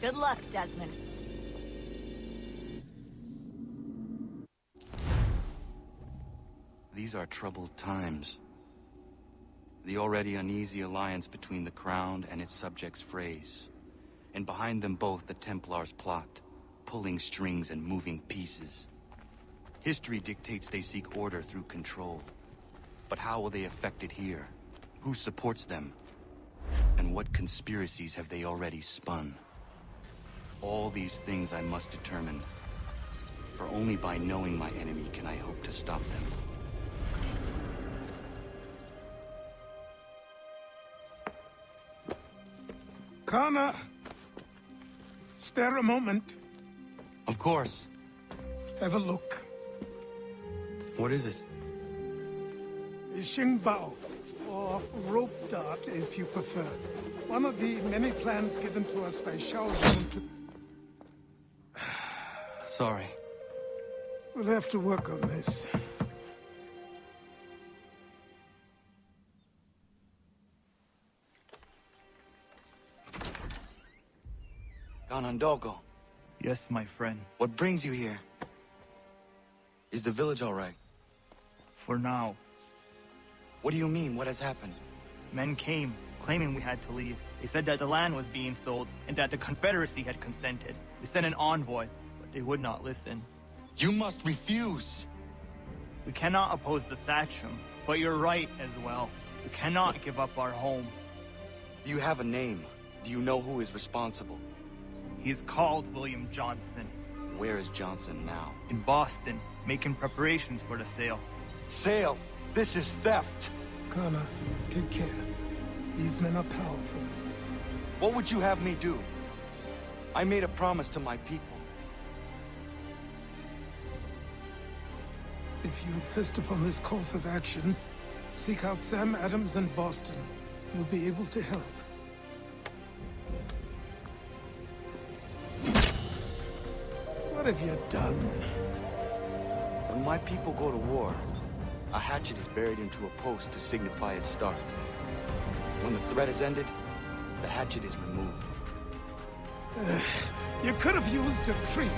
Good luck, Desmond. These are troubled times. The already uneasy alliance between the Crown and its subjects frays. And behind them both the Templars plot, pulling strings and moving pieces. History dictates they seek order through control. But how will they affect it here? Who supports them? And what conspiracies have they already spun? All these things I must determine. For only by knowing my enemy can I hope to stop them. Connor! Spare a moment. Of course. Have a look. What is it? Xingbao, or rope dart if you prefer. One of the many plans given to us by Shaozong to... Sorry. We'll have to work on this. Ganondogo, Yes, my friend. what brings you here? Is the village all right? For now. What do you mean? What has happened? Men came, claiming we had to leave. They said that the land was being sold, and that the Confederacy had consented. We sent an envoy, but they would not listen. You must refuse! We cannot oppose the Sachem, but you're right as well. We cannot give up our home. Do you have a name? Do you know who is responsible? He's called William Johnson. Where is Johnson now? In Boston, making preparations for the sale. Sale! This is theft! Connor, take care. These men are powerful. What would you have me do? I made a promise to my people. If you insist upon this course of action, seek out Sam Adams in Boston. He'll be able to help. What have you done? When my people go to war, a hatchet is buried into a post to signify its start. When the threat is ended, the hatchet is removed. You could have used a tree.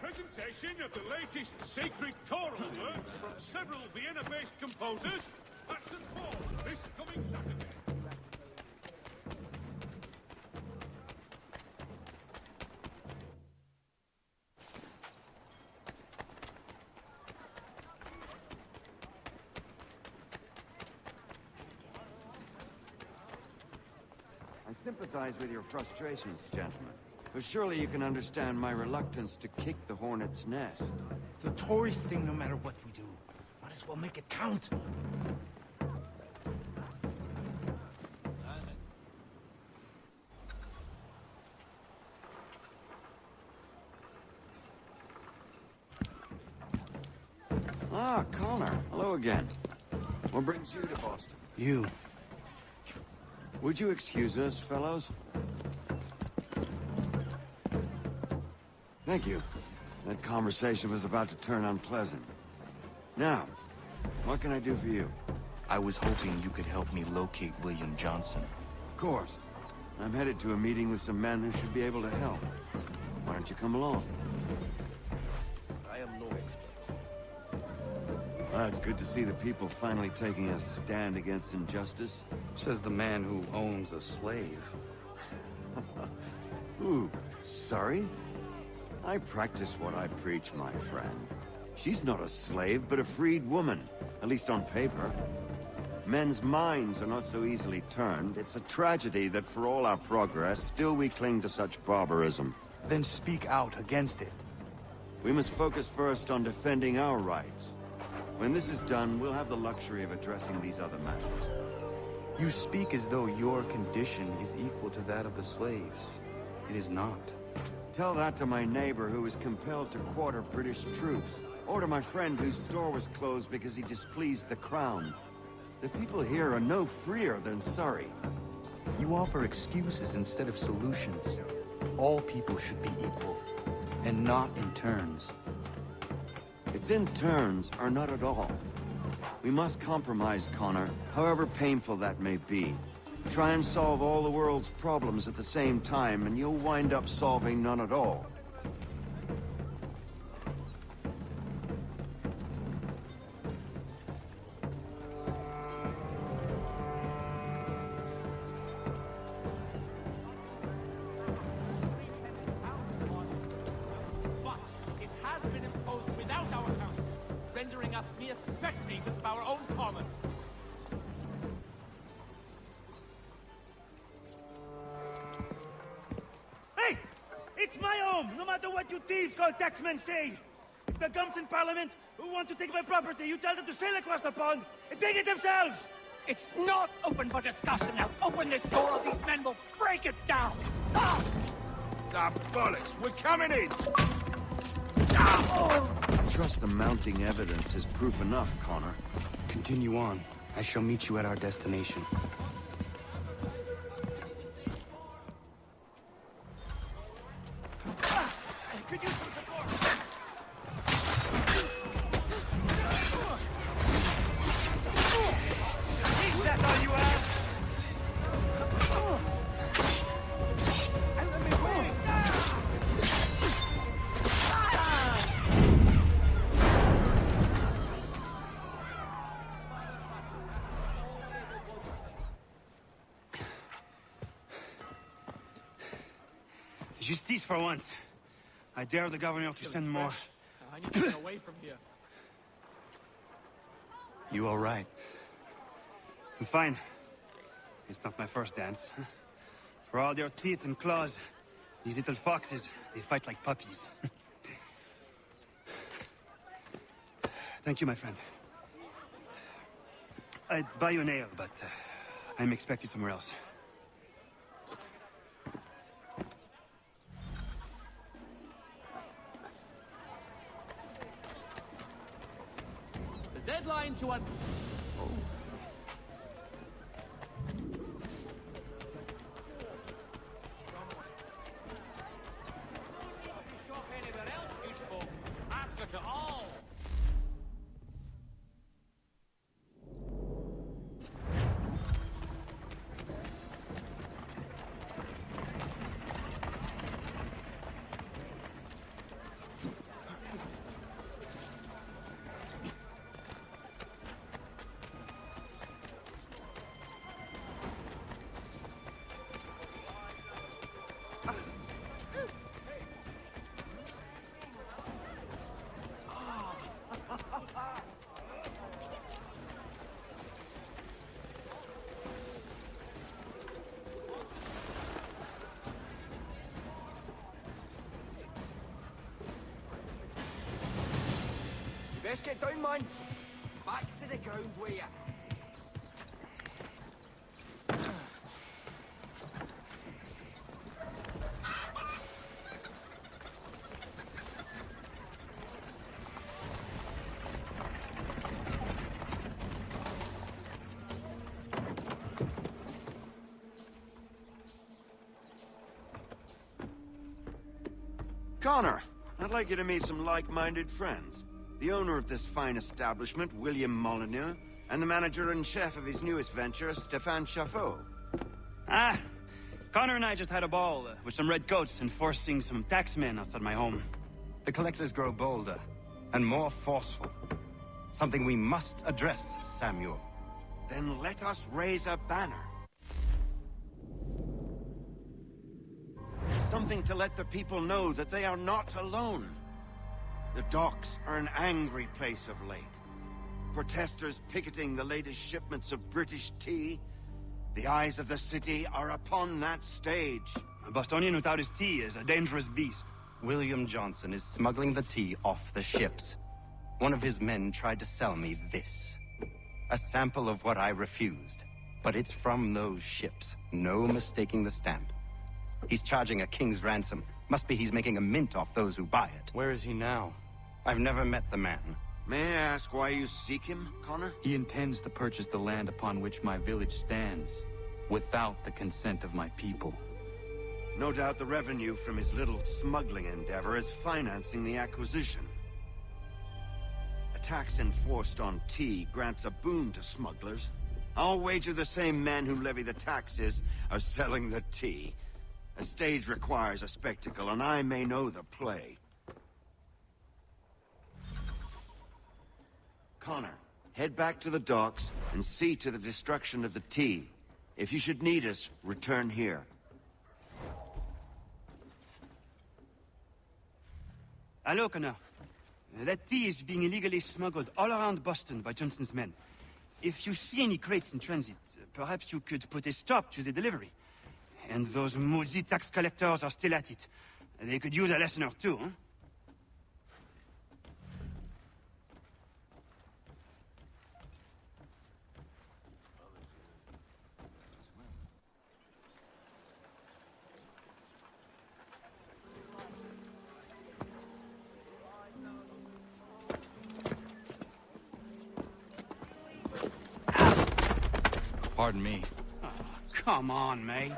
Presentation of the latest sacred choral works from several Vienna-based composers at St. Paul this coming Saturday. I sympathize with your frustrations, gentlemen. But surely you can understand my reluctance to kick the hornet's nest. The tourist thing, no matter what we do. Might as well make it count. Ah, Connor. Hello again. What brings you to Boston? You. Would you excuse us, fellows? Thank you. That conversation was about to turn unpleasant. Now, what can I do for you? I was hoping you could help me locate William Johnson. Of course. I'm headed to a meeting with some men who should be able to help. Why don't you come along? I am no expert. It's good to see the people finally taking a stand against injustice. Says the man who owns a slave. Ooh, sorry? I practice what I preach, my friend. She's not a slave, but a freed woman, at least on paper. Men's minds are not so easily turned. It's a tragedy that for all our progress, still we cling to such barbarism. Then speak out against it. We must focus first on defending our rights. When this is done, we'll have the luxury of addressing these other matters. You speak as though your condition is equal to that of the slaves. It is not. Tell that to my neighbor who was compelled to quarter British troops, or to my friend whose store was closed because he displeased the crown. The people here are no freer than Surrey. You offer excuses instead of solutions. All people should be equal, and not in turns. It's in turns, or not at all. We must compromise, Connor, however painful that may be. Try and solve all the world's problems at the same time, and you'll wind up solving none at all. But it has been imposed without our counsel, rendering us mere spectators of our own commerce. Hey! It's my home, no matter what you thieves called taxmen say! If the gums in Parliament who want to take my property, you tell them to sail across the pond and take it themselves! It's not open for discussion now. Open this door or these men will break it down. Ah! Ah, bollocks! We're coming in! Trust the mounting evidence is proof enough, Connor. Continue on. I shall meet you at our destination. Could use some support! Is that all you have? Let me wait! Justice for once. I dare the governor to send more. I need to get away from here. You all right? I'm fine. It's not my first dance. For all their teeth and claws, these little foxes, they fight like puppies. Thank you, my friend. I'd buy you an ale, but I'm expected somewhere else. The deadline to un... Shop anywhere else, good folk. I've got it all. Best get down, man. Back to the ground with you. Connor, I'd like you to meet some like-minded friends. The owner of this fine establishment, William Molyneux, and the manager and chef of his newest venture, Stéphane Chaffeau. Ah, Connor and I just had a ball with some redcoats enforcing some taxmen outside my home. The collectors grow bolder and more forceful. Something we must address, Samuel. Then let us raise a banner. Something to let the people know that they are not alone. The docks are an angry place of late. Protesters picketing the latest shipments of British tea. The eyes of the city are upon that stage. A Bostonian without his tea is a dangerous beast. William Johnson is smuggling the tea off the ships. One of his men tried to sell me this. A sample of what I refused. But it's from those ships. No mistaking the stamp. He's charging a king's ransom. Must be he's making a mint off those who buy it. Where is he now? I've never met the man. May I ask why you seek him, Connor? He intends to purchase the land upon which my village stands, without the consent of my people. No doubt the revenue from his little smuggling endeavor is financing the acquisition. A tax enforced on tea grants a boon to smugglers. I'll wager the same men who levy the taxes are selling the tea. A stage requires a spectacle, and I may know the play. Connor, head back to the docks and see to the destruction of the tea. If you should need us, return here. Hello, Connor. That tea is being illegally smuggled all around Boston by Johnson's men. If you see any crates in transit, perhaps you could put a stop to the delivery. And those moody tax collectors are still at it. They could use a lesson or two, huh? Pardon me. Oh, come on, mate.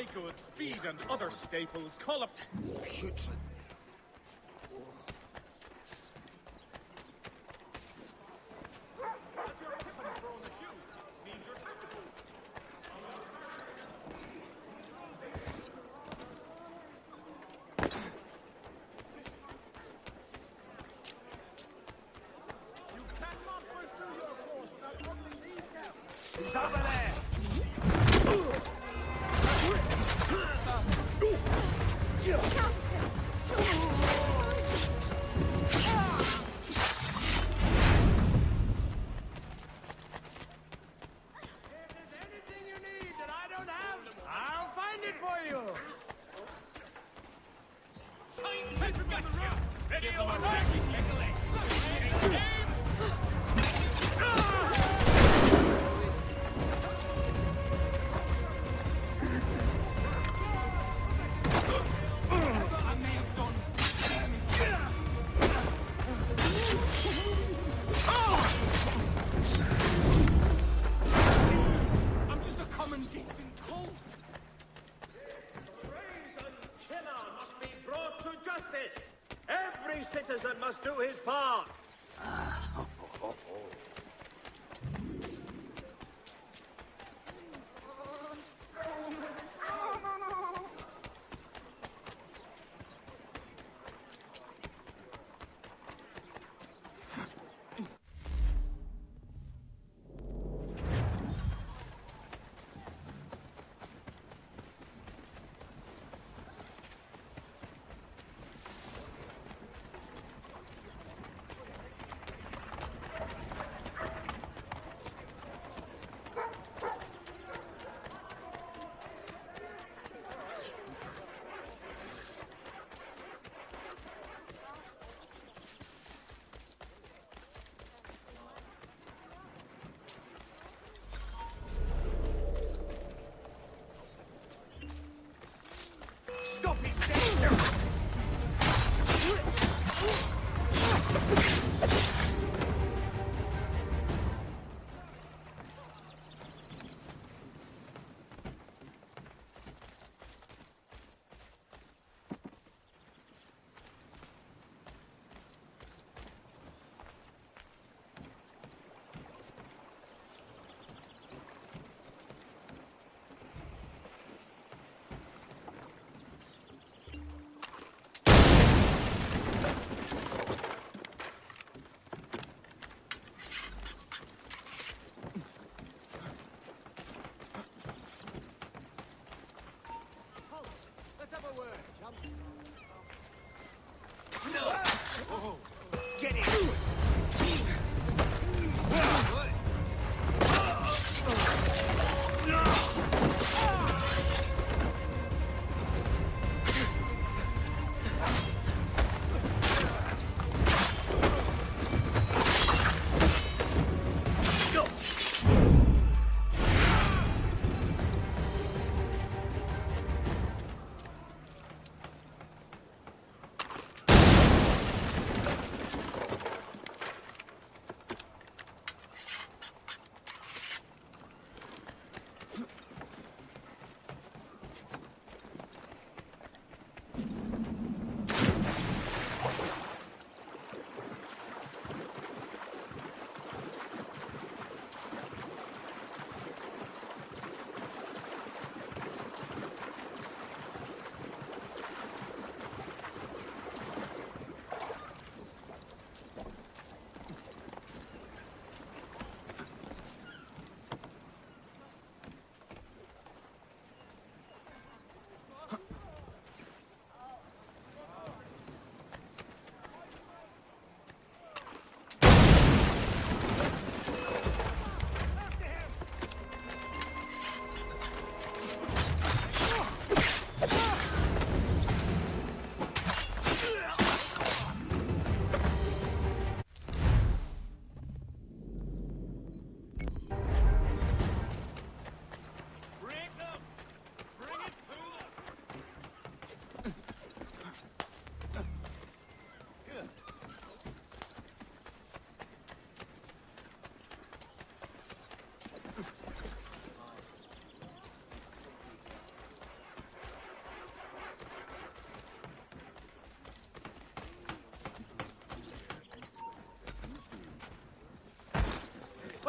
dry goods, feed, and other staples call up... Putrid. He's over there! Citizen must do his part. Stop it, Dexter!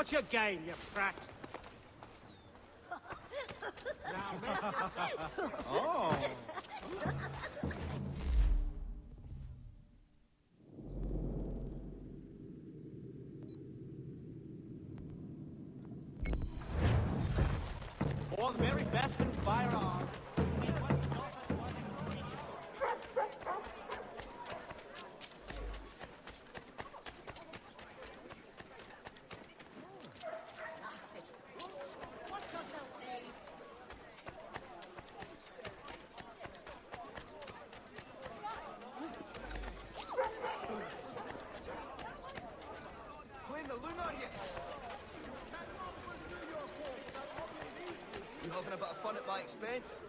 What's your game, you prat? Oh. All the very best in firearms. Playing the loon on you. You having a bit of fun at my expense?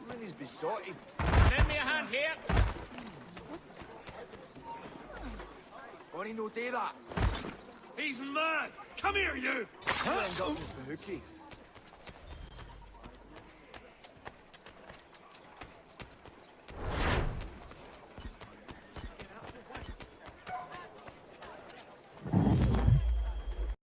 Looney's besotted. Lend me a hand here. Bonnie no do that. He's mad! Come here, you! You end up with the hookie.